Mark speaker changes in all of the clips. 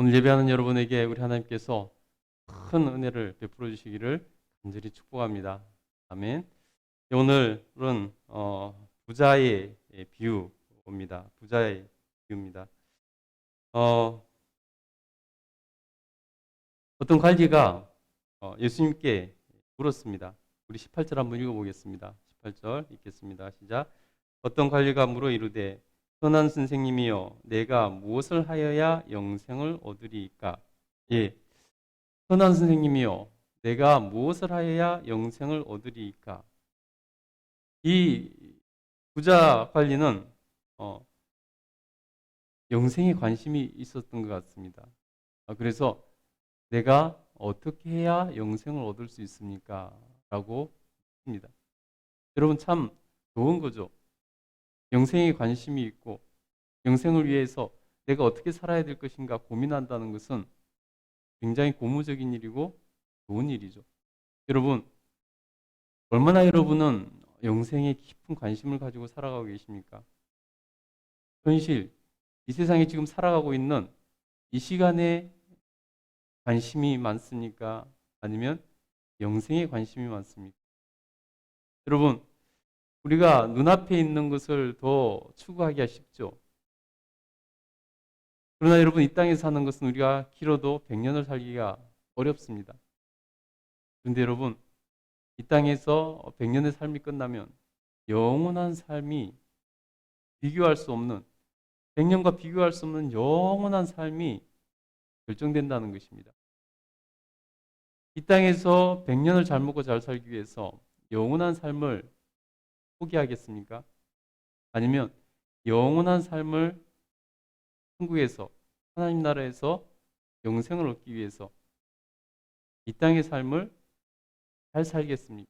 Speaker 1: 오늘 예배하는 여러분에게 우리 하나님께서 큰 은혜를 베풀어 주시기를 간절히 축복합니다. 아멘. 오늘은 부자의 비유입니다. 부자의 비유입니다. 어, 어떤 관리가 예수님께 물었습니다. 우리 18절 한번 읽어보겠습니다. 18절 읽겠습니다. 시작. 어떤 관리가 물어 이르되 선한 선생님이여 내가 무엇을 하여야 영생을 얻으리이까? 예, 선한 선생님이여, 내가 무엇을 하여야 영생을 얻으리이까? 이 부자 관리는 어, 영생에 관심이 있었던 것 같습니다. 그래서 내가 어떻게 해야 영생을 얻을 수 있습니까? 라고 묻습니다. 여러분 참 좋은 거죠. 영생에 관심이 있고 영생을 위해서 내가 어떻게 살아야 될 것인가 고민한다는 것은 굉장히 고무적인 일이고 좋은 일이죠. 여러분, 얼마나 여러분은 영생에 깊은 관심을 가지고 살아가고 계십니까? 현실, 이 세상에 지금 살아가고 있는 이 시간에 관심이 많습니까? 아니면 영생에 관심이 많습니까? 여러분, 우리가 눈앞에 있는 것을 더 추구하기가 쉽죠. 그러나 여러분, 이 땅에 사는 것은 우리가 길어도 100년을 살기가 어렵습니다. 그런데 여러분, 이 땅에서 100년의 삶이 끝나면 영원한 삶이 비교할 수 없는, 100년과 비교할 수 없는 영원한 삶이 결정된다는 것입니다. 이 땅에서 100년을 잘 먹고 잘 살기 위해서 영원한 삶을 포기하겠습니까? 아니면 영원한 삶을 천국에서, 하나님 나라에서 영생을 얻기 위해서 이 땅의 삶을 잘 살겠습니까?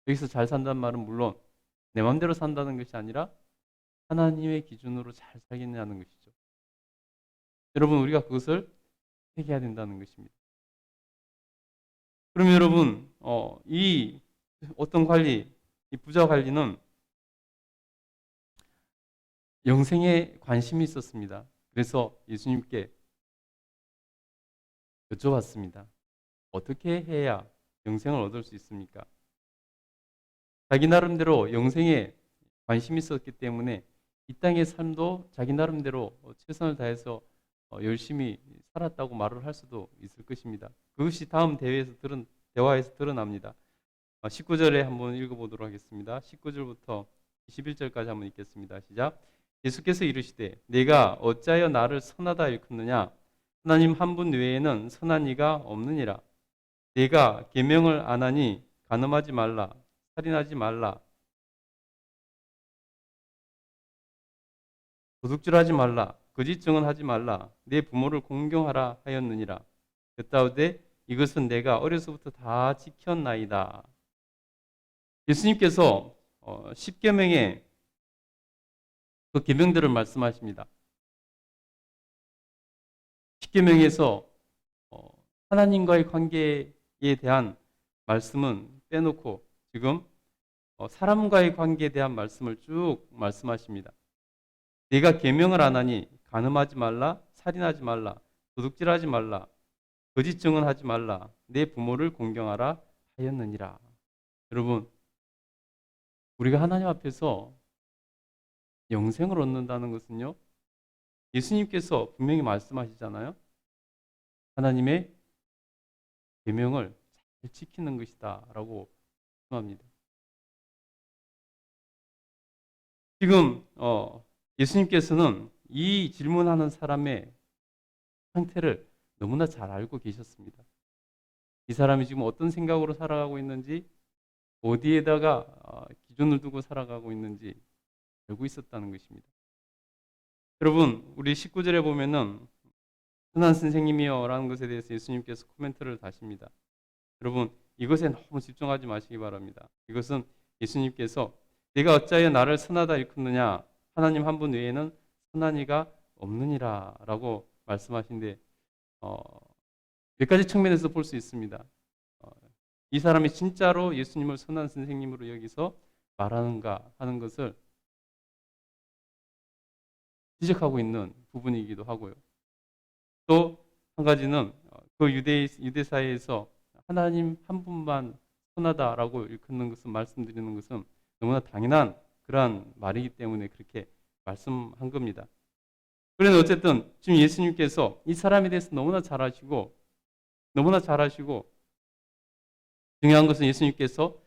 Speaker 1: 여기서 잘 산다는 말은 물론 내 마음대로 산다는 것이 아니라 하나님의 기준으로 잘 살겠냐는 것이죠. 여러분, 우리가 그것을 회개해야 된다는 것입니다. 그러면 여러분, 이 어떤 관리, 이 부자 관리는 영생에 관심이 있었습니다. 그래서 예수님께 여쭤봤습니다. 어떻게 해야 영생을 얻을 수 있습니까? 자기 나름대로 영생에 관심이 있었기 때문에 이 땅의 삶도 자기 나름대로 최선을 다해서 열심히 살았다고 말을 할 수도 있을 것입니다. 그것이 다음 대화에서 드러납니다. 19절에 한번 읽어보도록 하겠습니다. 19절부터 21절까지 한번 읽겠습니다. 시작. 예수께서 이르시되 내가 어찌하여 나를 선하다 일컫느냐? 하나님 한 분 외에는 선한 이가 없느니라. 내가 계명을 안 하니 간음하지 말라, 살인하지 말라, 도둑질하지 말라, 거짓 증언하지 말라, 내 부모를 공경하라 하였느니라. 그다우되 이것은 내가 어려서부터 다 지켰나이다. 예수님께서 십계명의 그 계명들을 말씀하십니다. 십계명에서 하나님과의 관계에 대한 말씀은 빼놓고 지금 사람과의 관계에 대한 말씀을 쭉 말씀하십니다. 내가 계명을 안 하니 간음하지 말라, 살인하지 말라, 도둑질하지 말라, 거짓 증언하지 말라, 내 부모를 공경하라 하였느니라. 여러분, 우리가 하나님 앞에서 영생을 얻는다는 것은요, 예수님께서 분명히 말씀하시잖아요. 하나님의 계명을 잘 지키는 것이다 라고 말씀합니다. 지금 예수님께서는 이 질문하는 사람의 상태를 너무나 잘 알고 계셨습니다. 이 사람이 지금 어떤 생각으로 살아가고 있는지, 어디에다가 기준을 두고 살아가고 있는지 알고 있었다는 것입니다. 여러분, 우리 19절에 보면은 선한 선생님이여 라는 것에 대해서 예수님께서 코멘트를 다십니다. 여러분, 이것에 너무 집중하지 마시기 바랍니다. 이것은 예수님께서 내가 어찌하여 나를 선하다 일컫느냐? 하나님 한 분 외에는 선한 이가 없느니라 라고 말씀하신데 몇 가지 측면에서 볼 수 있습니다. 이 사람이 진짜로 예수님을 선한 선생님으로 여기서 말하는가 하는 것을 지적하고 있는 부분이기도 하고요. 또 한 가지는 그 유대 사회에서 하나님 한 분만 선하다라고 일컫는 것은 말씀드리는 것은 너무나 당연한 그러한 말이기 때문에 그렇게 말씀한 겁니다. 그런데 어쨌든 지금 예수님께서 이 사람에 대해서 너무나 잘 아시고 중요한 것은 예수님께서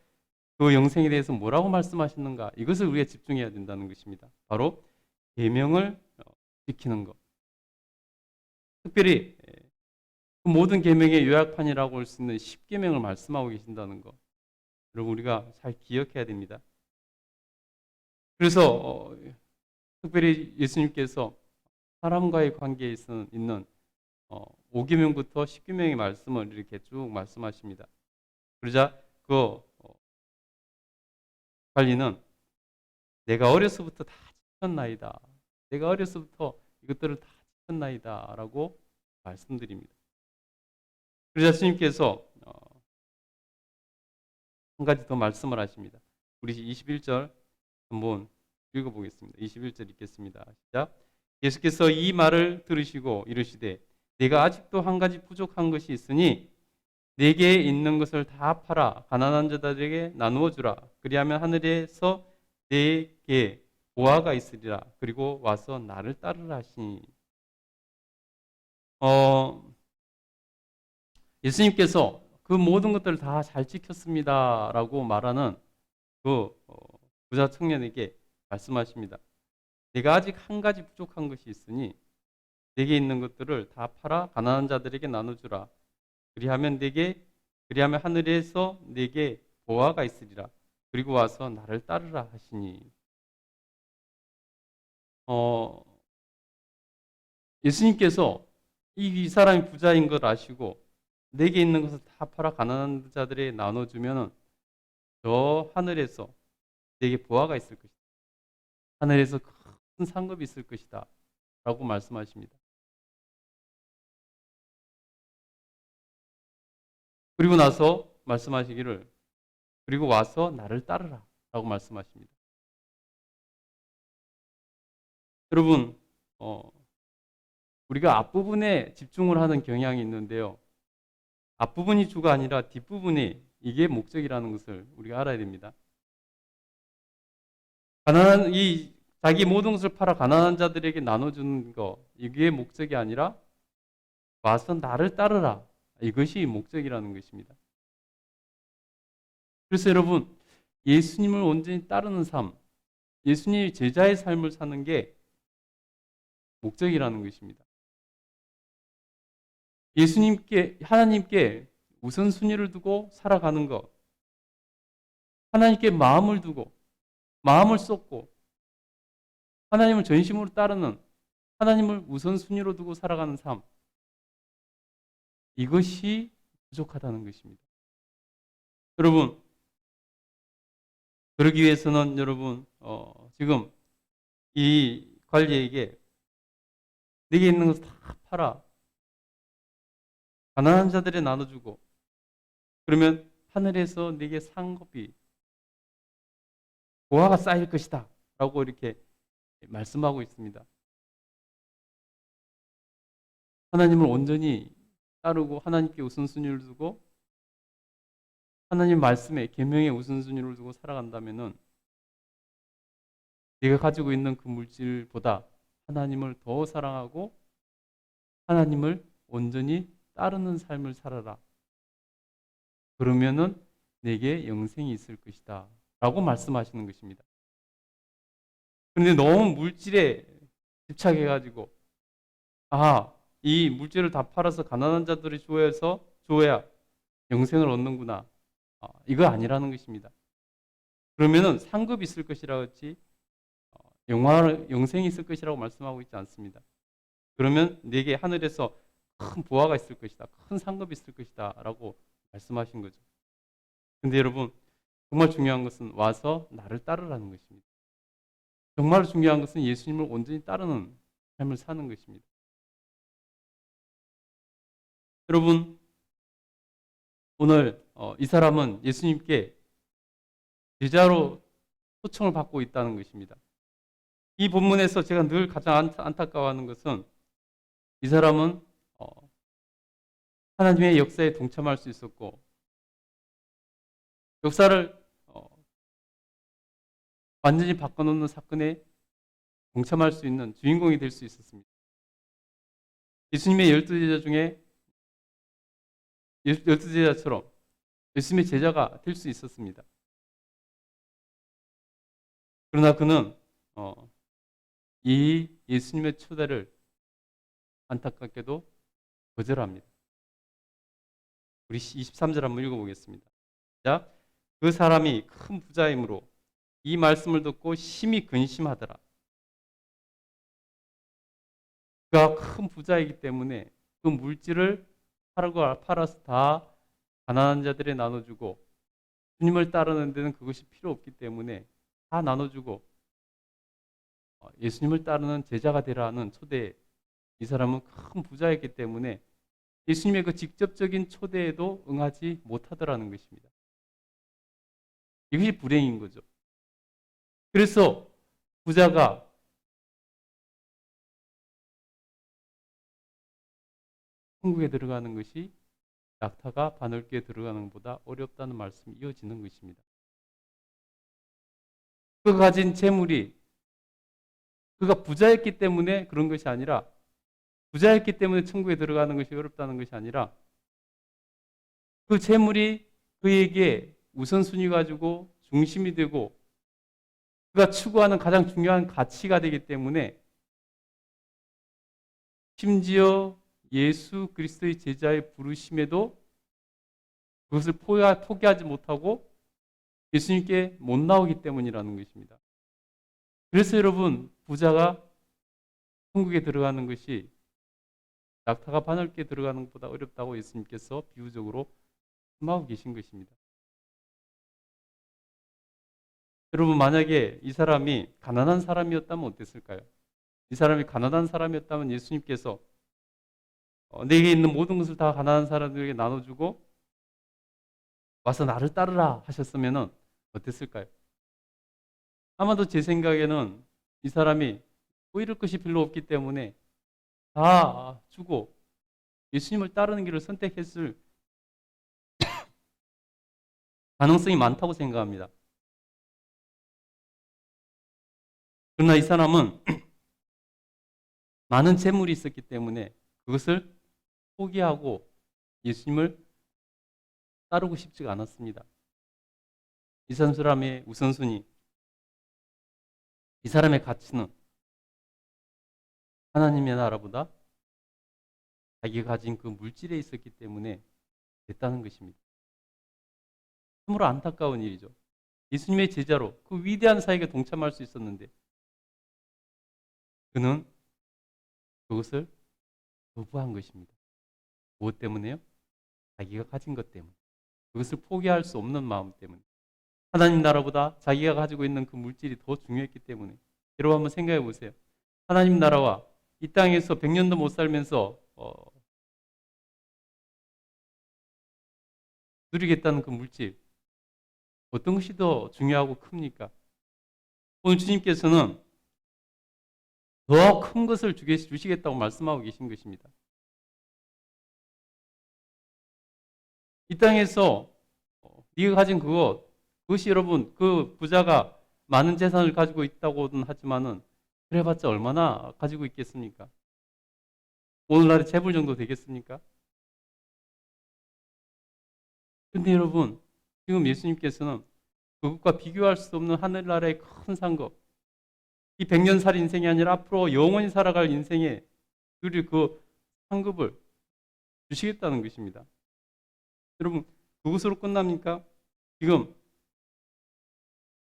Speaker 1: 그 영생에 대해서 뭐라고 말씀하시는가 이것을 우리가 집중해야 된다는 것입니다. 바로 계명을 지키는 것. 특별히 그 모든 계명의 요약판이라고 할 수 있는 10계명을 말씀하고 계신다는 것. 여러분 우리가 잘 기억해야 됩니다. 그래서 특별히 예수님께서 사람과의 관계에 있는 5계명부터 10계명의 말씀을 이렇게 쭉 말씀하십니다. 그러자 그 관리는 내가 어려서부터 다 지켰나이다. 내가 어려서부터 이것들을 다 지켰나이다 라고 말씀드립니다. 그러자 주님께서 한 가지 더 말씀을 하십니다. 우리 21절 한번 읽어보겠습니다. 21절 읽겠습니다. 시작. 예수께서 이 말을 들으시고 이르시되 내가 아직도 한 가지 부족한 것이 있으니 내게 있는 것을 다 팔아 가난한 자들에게 나누어 주라. 그리하면 하늘에서 내게 보화가 있으리라. 그리고 와서 나를 따르라 하시니. 예수님께서 그 모든 것들을 다 잘 지켰습니다라고 말하는 그 부자 청년에게 말씀하십니다. 내가 아직 한 가지 부족한 것이 있으니 내게 있는 것들을 다 팔아 가난한 자들에게 나눠주라. 그리하면 하늘에서 내게 보화가 있으리라. 그리고 와서 나를 따르라 하시니. 예수님께서 이 사람이 부자인 걸 아시고 내게 있는 것을 다 팔아 가난한 자들에게 나눠주면 저 하늘에서 내게 보화가 있을 것이다. 하늘에서 큰 상급이 있을 것이다. 라고 말씀하십니다. 그리고 나서 말씀하시기를 그리고 와서 나를 따르라 라고 말씀하십니다. 여러분 우리가 앞부분에 집중을 하는 경향이 있는데요. 앞부분이 주가 아니라 뒷부분이 이게 목적이라는 것을 우리가 알아야 됩니다. 자기 모든 것을 팔아 가난한 자들에게 나눠주는 거 이게 목적이 아니라 와서 나를 따르라 이것이 목적이라는 것입니다. 그래서 여러분 예수님을 온전히 따르는 삶, 예수님의 제자의 삶을 사는 게 목적이라는 것입니다. 하나님께 우선순위를 두고 살아가는 것, 하나님께 마음을 두고 마음을 쏟고 하나님을 전심으로 따르는 하나님을 우선순위로 두고 살아가는 삶, 이것이 부족하다는 것입니다. 여러분 그러기 위해서는 여러분 지금 이 관리에게 내게 있는 것을 다 팔아 가난한 자들에 나눠주고 그러면 하늘에서 내게 상급이 보화가 쌓일 것이다 라고 이렇게 말씀하고 있습니다. 하나님을 온전히 따르고 하나님께 우선순위를 두고 하나님 말씀에 계명에 우선순위를 두고 살아간다면은 네가 가지고 있는 그 물질보다 하나님을 더 사랑하고 하나님을 온전히 따르는 삶을 살아라. 그러면은 내게 영생이 있을 것이다. 라고 말씀하시는 것입니다. 그런데 너무 물질에 집착해가지고 이 물질을 다 팔아서 가난한 자들이 줘야 영생을 얻는구나. 이거 아니라는 것입니다. 그러면은 상급이 있을 것이라 했지 영생이 있을 것이라고 말씀하고 있지 않습니다. 그러면 내게 하늘에서 큰 보화가 있을 것이다. 큰 상급이 있을 것이다. 라고 말씀하신 거죠. 근데 여러분 정말 중요한 것은 와서 나를 따르라는 것입니다. 정말 중요한 것은 예수님을 온전히 따르는 삶을 사는 것입니다. 여러분 오늘 이 사람은 예수님께 제자로 초청을 받고 있다는 것입니다. 이 본문에서 제가 늘 가장 안타까워하는 것은 이 사람은 하나님의 역사에 동참할 수 있었고 역사를 완전히 바꿔놓는 사건에 동참할 수 있는 주인공이 될 수 있었습니다. 예수님의 12제자 중에 12제자처럼 예수님의 제자가 될 수 있었습니다. 그러나 그는 이 예수님의 초대를 안타깝게도 거절합니다. 우리 23절 한번 읽어보겠습니다. 자, 그 사람이 큰 부자이므로 이 말씀을 듣고 심히 근심하더라. 그가 큰 부자이기 때문에 그 물질을 팔아서 다 가난한 자들에 나눠주고 주님을 따르는 데는 그것이 필요 없기 때문에 다 나눠주고 예수님을 따르는 제자가 되라는 초대에 이 사람은 큰 부자였기 때문에 예수님의 그 직접적인 초대에도 응하지 못하더라는 것입니다. 이것이 불행인 거죠. 그래서 부자가 천국에 들어가는 것이 낙타가 바늘귀에 들어가는 것보다 어렵다는 말씀이 이어지는 것입니다. 그가 가진 재물이 그가 부자였기 때문에 그런 것이 아니라 부자였기 때문에 천국에 들어가는 것이 어렵다는 것이 아니라 그 재물이 그에게 우선순위 가지고 중심이 되고 그가 추구하는 가장 중요한 가치가 되기 때문에 심지어 예수 그리스도의 제자의 부르심에도 그것을 포기하지 못하고 예수님께 못 나오기 때문이라는 것입니다. 그래서 여러분 부자가 천국에 들어가는 것이 낙타가 바늘귀에 들어가는 것보다 어렵다고 예수님께서 비유적으로 말씀하고 계신 것입니다. 여러분 만약에 이 사람이 가난한 사람이었다면 어땠을까요? 이 사람이 가난한 사람이었다면 예수님께서 내게 있는 모든 것을 다 가난한 사람들에게 나눠주고 와서 나를 따르라 하셨으면 어땠을까요? 아마도 제 생각에는 이 사람이 잃을 것이 별로 없기 때문에 다 주고 예수님을 따르는 길을 선택했을 가능성이 많다고 생각합니다. 그러나 이 사람은 많은 재물이 있었기 때문에 그것을 포기하고 예수님을 따르고 싶지가 않았습니다. 이 사람의 우선순위, 이 사람의 가치는 하나님의 나라보다 자기가 가진 그 물질에 있었기 때문에 됐다는 것입니다. 참으로 안타까운 일이죠. 예수님의 제자로 그 위대한 사역에 동참할 수 있었는데 그는 그것을 거부한 것입니다. 무엇 때문에요? 자기가 가진 것 때문에. 그것을 포기할 수 없는 마음 때문에. 하나님 나라보다 자기가 가지고 있는 그 물질이 더 중요했기 때문에. 여러분 한번 생각해 보세요. 하나님 나라와 이 땅에서 100년도 못 살면서 누리겠다는 그 물질 어떤 것이 더 중요하고 큽니까? 오늘 주님께서는 더 큰 것을 주시겠다고 말씀하고 계신 것입니다. 이 땅에서 네가 가진 그것이 여러분 그 부자가 많은 재산을 가지고 있다고는 하지만은 그래봤자 얼마나 가지고 있겠습니까? 오늘날의 재벌 정도 되겠습니까? 근데 여러분 지금 예수님께서는 그것과 비교할 수 없는 하늘나라의 큰 상급 이 100년 살 인생이 아니라 앞으로 영원히 살아갈 인생에 누릴 그 상급을 주시겠다는 것입니다. 여러분 그것으로 끝납니까? 지금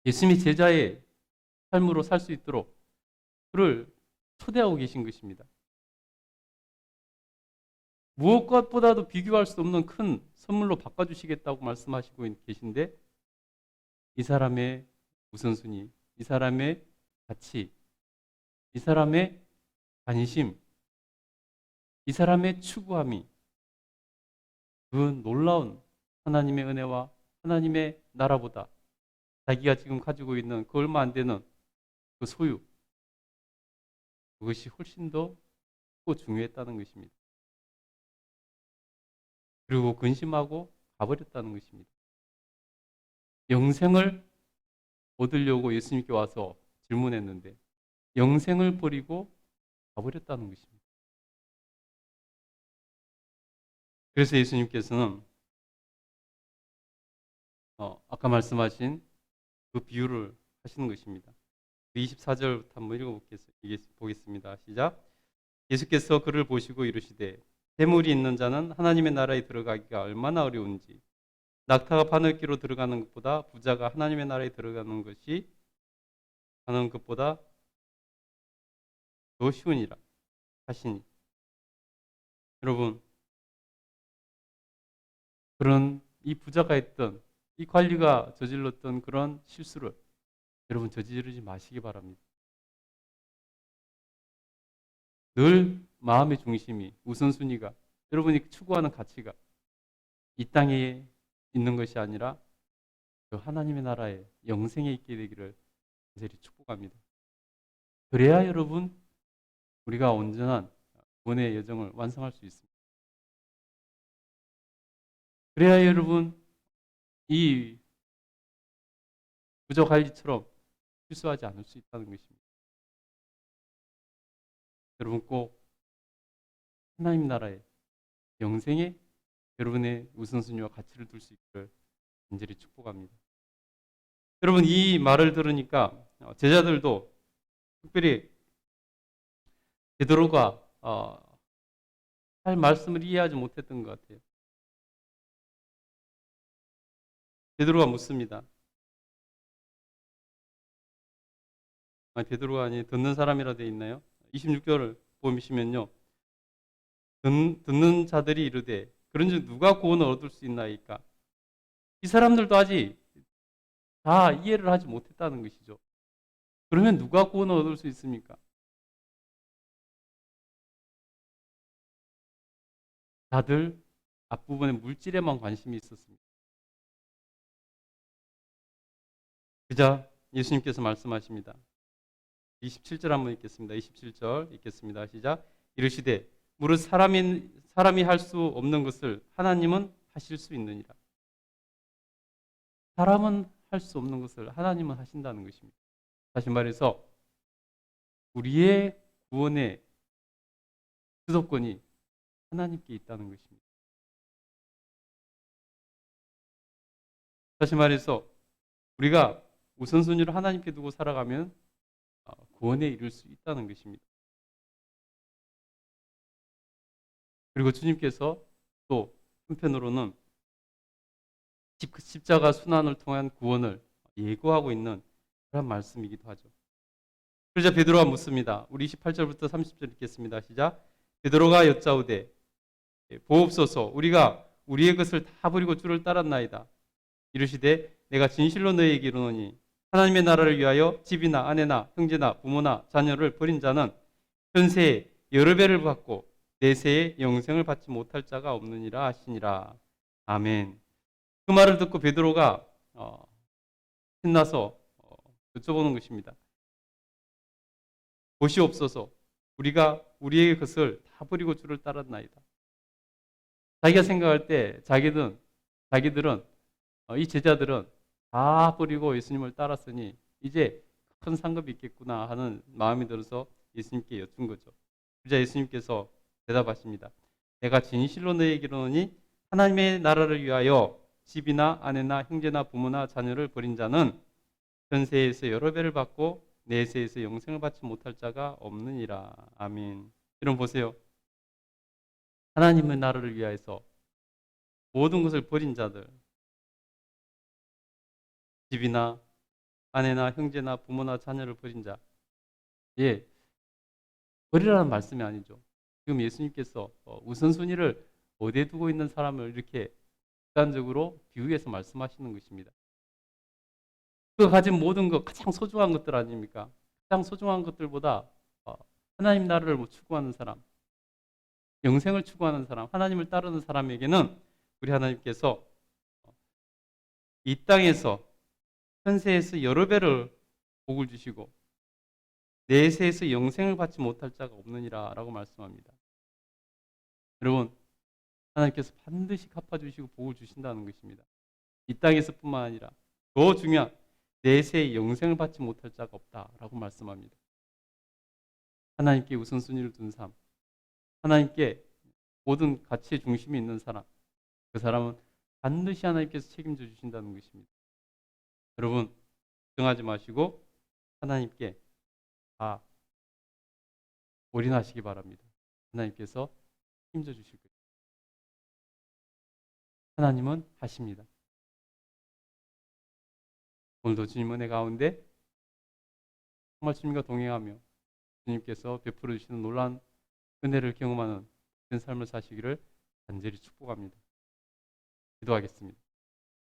Speaker 1: 예수님이 제자의 삶으로 살 수 있도록 그를 초대하고 계신 것입니다. 무엇보다도 비교할 수 없는 큰 선물로 바꿔주시겠다고 말씀하시고 계신데 이 사람의 우선순위, 이 사람의 가치, 이 사람의 관심, 이 사람의 추구함이 그 놀라운 하나님의 은혜와 하나님의 나라보다 자기가 지금 가지고 있는 그 얼마 안 되는 그 소유 그것이 훨씬 더 크고 중요했다는 것입니다. 그리고 근심하고 가버렸다는 것입니다. 영생을 얻으려고 예수님께 와서 질문했는데 영생을 버리고 가버렸다는 것입니다. 그래서 예수님께서는 아까 말씀하신 그 비유를 하시는 것입니다. 24절부터 한번 읽어보겠습니다. 시작. 예수께서 그를 보시고 이르시되 재물이 있는 자는 하나님의 나라에 들어가기가 얼마나 어려운지 낙타가 바늘귀로 들어가는 것보다 부자가 하나님의 나라에 들어가는 것이 하는 것보다 더 쉬우니라 하시니. 여러분, 그런 이 부자가 했던 이 관리가 저질렀던 그런 실수를 여러분 저지르지 마시기 바랍니다. 늘 마음의 중심이 우선순위가 여러분이 추구하는 가치가 이 땅에 있는 것이 아니라 그 하나님의 나라에 영생에 있게 되기를 간절히 축복합니다. 그래야 여러분 우리가 온전한 구원의 여정을 완성할 수 있습니다. 그래야 여러분 이 부자 관리처럼 실수하지 않을 수 있다는 것입니다. 여러분 꼭 하나님 나라에 영생에 여러분의 우선순위와 가치를 둘 수 있기를 간절히 축복합니다. 여러분 이 말을 들으니까 제자들도 특별히 베드로가 할 말씀을 이해하지 못했던 것 같아요. 베드로가 묻습니다. 베드로가 아니 듣는 사람이라 되어 있나요? 26절을 보시면요. 듣는 자들이 이르되 그런즉 누가 구원을 얻을 수 있나이까? 이 사람들도 아직 다 이해를 하지 못했다는 것이죠. 그러면 누가 구원을 얻을 수 있습니까? 다들 앞부분의 물질에만 관심이 있었습니다. 그자 예수님께서 말씀하십니다. 27절 한번 읽겠습니다. 27절 읽겠습니다. 시작. 이르시되 무릇 사람이 할 수 없는 것을 하나님은 하실 수 있느니라. 사람은 할 수 없는 것을 하나님은 하신다는 것입니다. 다시 말해서 우리의 구원의 주도권이 하나님께 있다는 것입니다. 다시 말해서 우리가 우선순위를 하나님께 두고 살아가면 구원에 이를 수 있다는 것입니다. 그리고 주님께서 또 한편으로는 십자가 순환을 통한 구원을 예고하고 있는 그런 말씀이기도 하죠. 그러자 베드로가 묻습니다. 우리 28절부터 30절 읽겠습니다. 시작. 베드로가 여짜오되 보옵소서 우리가 우리의 것을 다 버리고 주를 따랐나이다. 이르시되 내가 진실로 너희에게 이르노니 하나님의 나라를 위하여 집이나 아내나 형제나 부모나 자녀를 버린 자는 현세에 여러 배를 받고 내세에 영생을 받지 못할 자가 없느니라 하시니라. 아멘. 그 말을 듣고 베드로가 신나서 여쭤보는 것입니다. 보시옵소서 우리가 우리의 것을 다 버리고 주를 따랐나이다. 자기가 생각할 때 자기들은 이 제자들은 다 버리고 예수님을 따랐으니 이제 큰 상급이 있겠구나 하는 마음이 들어서 예수님께 여쭌 거죠. 그러자 예수님께서 대답하십니다. 내가 진실로 너희에게 이르노니 하나님의 나라를 위하여 집이나 아내나 형제나 부모나 자녀를 버린 자는 현세에서 여러 배를 받고 내세에서 영생을 받지 못할 자가 없느니라. 아멘. 여러분 보세요. 하나님의 나라를 위하여서 모든 것을 버린 자들, 집이나 아내나 형제나 부모나 자녀를 버린 자, 예, 버리라는 말씀이 아니죠. 지금 예수님께서 우선순위를 어디에 두고 있는 사람을 이렇게 극단적으로 비유해서 말씀하시는 것입니다. 그가 가진 모든 것, 가장 소중한 것들 아닙니까? 가장 소중한 것들보다 하나님 나라를 추구하는 사람, 영생을 추구하는 사람, 하나님을 따르는 사람에게는 우리 하나님께서 이 땅에서 현세에서 여러 배를 복을 주시고 내세에서 영생을 받지 못할 자가 없느니라 라고 말씀합니다. 여러분 하나님께서 반드시 갚아주시고 복을 주신다는 것입니다. 이 땅에서뿐만 아니라 더 중요한 내세의 영생을 받지 못할 자가 없다라고 말씀합니다. 하나님께 우선순위를 둔 삶, 하나님께 모든 가치의 중심이 있는 사람, 그 사람은 반드시 하나님께서 책임져 주신다는 것입니다. 여러분, 걱정하지 마시고 하나님께 다 올인하시기 바랍니다. 하나님께서 책임져 주실 것입니다. 하나님은 하십니다. 오늘도 주님 은혜 가운데 정말 주님과 동행하며 주님께서 베풀어 주시는 놀라운 은혜를 경험하는 그런 삶을 사시기를 간절히 축복합니다. 기도하겠습니다.